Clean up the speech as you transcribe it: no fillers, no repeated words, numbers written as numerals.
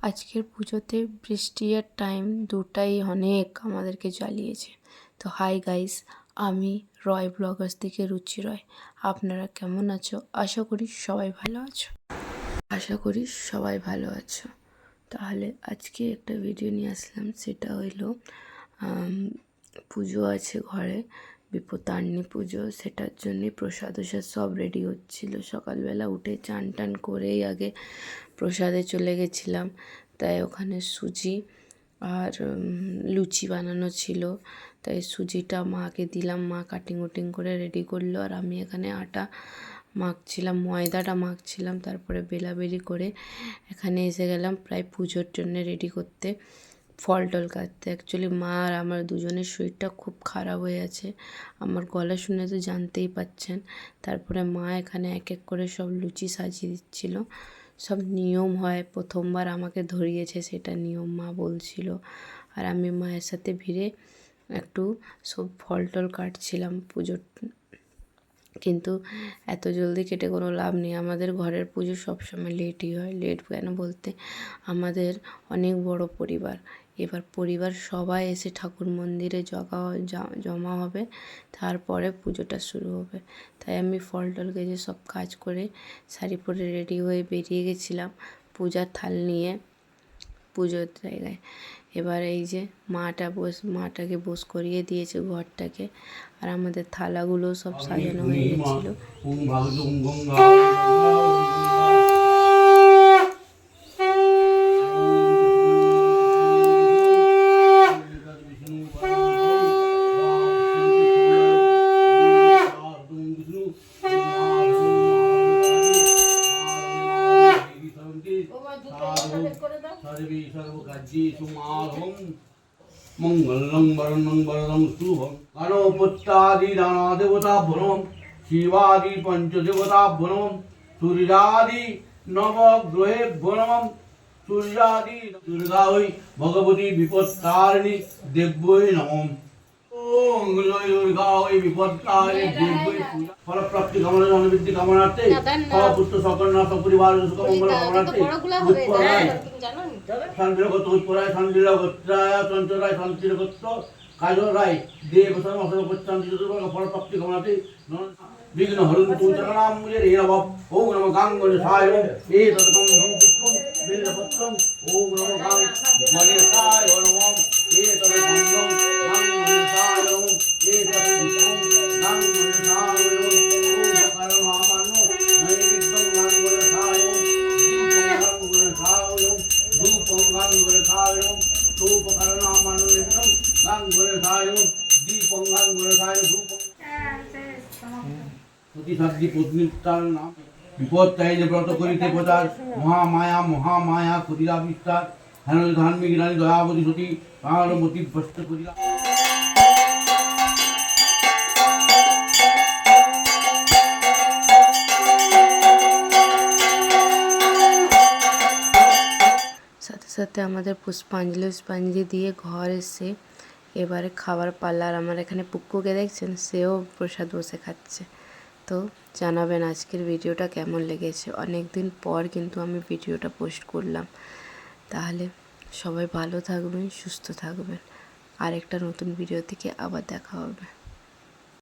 আজকের পুজোতে বৃষ্টি আর টাইম দুটাই অনেক আমাদেরকে জ্বালিয়েছে। তো হাই গাইস, আমি রয় ব্লগার্স থেকে রুচি রয়। আপনারা কেমন আছো? আশা করি সবাই ভালো আছো। তাহলে আজকে একটা ভিডিও নিয়ে আসলাম, সেটা হইলো পুজো আছে ঘরে, বিপত্তারিণী পুজো। সেটার জন্যে প্রসাদ সব রেডি হচ্ছিলো। সকালবেলা উঠে চান টান করেই আগে প্রসাদে চলে গেছিলাম। তাই ওখানে সুজি আর লুচি বানানো ছিল, তাই সুজিটা মাকে দিলাম। মা কাটিং উটিং করে রেডি করলো, আর আমি এখানে আটা মাখছিলাম, ময়দাটা মাখছিলাম। তারপরে বেলাবেলি করে এখানে এসে গেলাম প্রায় পুজোর জন্য রেডি করতে, ফল টল কাটতে। অ্যাকচুয়ালি মা আর আমার দুজনের শরীরটা খুব খারাপ হয়ে আছে, আমার গলা শুনে তো জানতেই পাচ্ছেন। তারপরে মা এখানে এক এক করে সব লুচি সাজিয়ে দিচ্ছিল। সব নিয়ম হয়, প্রথমবার আমাকে ধরিয়েছে, সেটা নিয়ম মা বলছিল। আর আমি মায়ের সাথে ভিড়ে একটু সব ফল টল কাটছিলাম পুজোর। কিন্তু এত জলদি কেটে কোনো লাভ নেই, আমাদের ঘরের পুজো সবসময় লেটই হয়। লেট কেন বলতে, আমাদের অনেক বড় পরিবার। এবার পরিবার সবাই এসে ঠাকুর মন্দিরে জমা হবে, তারপরে পুজোটা শুরু হবে। তাই আমি ফল টল কেটে সব কাজ করে শাড়ি পরে রেডি হয়ে বেরিয়ে গেছিলাম পূজার থাল নিয়ে পুজোর জায়গায়। এবার এই যে মাটাকে বস করিয়ে দিয়েছে ঘরটাকে, আর আমাদের থালাগুলো সব সাজানো হয়ে গেছিলো। मंगलम वरणं वरदं शुभं गणपत्यादि नाना देवता भ्रमं शिवादि पंचदेवता भ्रमं सूर्यादि नवग्रहे भ्रमं सूर्यादि दुर्गा वै भगवती विपत्तारिणी देव्यै नमः। ओम दुर्गा वै विपत्तारिणी देव्यै फलप्राप्ति कामना धनवृद्धि कामनार्थे पुत्र सकलना सपरिवार सुख मंगल कामनार्थे শান্তিরগত উত্তরায় শান্তিরগত্রায় চঞ্চরায় শান্তিরগত্র কাজরায় দেবসন অসর্বপচ্চান্তি চতুর্বর্গ ফলপ্রাপ্তি কামনাতে বিঘ্ন হরন্তু চরণাম মুজে রেনব। ওম নমো গাঙ্গণেশায় এ ততকম ধম পুষ্পম বিল্লপত্রম। ওম নমো গাঙ্গণেশায় নমঃ এ ততকম ধম গাঙ্গণেশায় নমঃ এ ততকম পুষ্পম গাঙ্গণেশায় নমঃ। ওম কারণামানো নৈবেদ্যং গাঙ্গণেশায় নমঃ গাঙ্গণেশায় নমঃ ধূপং গাঙ্গণেশায় নমঃ ধূপকরণামানো নৈবেদ্যং গাঙ্গণেশায় নমঃ দীপং গাঙ্গণেশায় ধূপং। সতী সাধ্বী পত্নীর তার নাম বিপত্তারিণী ব্রত করিতে প্রচার মহামায়া ক্ষুদিরা বিস্তার হেন ধার্মিক রানী দয়াবতী সতী প্রাণবতী ভ্রষ্ট করিলা। সাথে সাথে আমাদের পুষ্পাঞ্জলি দিয়ে ঘর এসে এবারে খাবার পাল্লা। আর আমার এখানে পুক্কুকে দেখছেন, সেও প্রসাদ বসে খাচ্ছে। তো জানাবেন আজকের ভিডিওটা কেমন লেগেছে। অনেক দিন পর কিন্তু আমি ভিডিওটা পোস্ট করলাম। তাহলে সবাই ভালো থাকবেন, সুস্থ থাকবেন। আরেকটা নতুন ভিডিও থেকে আবার দেখা হবে।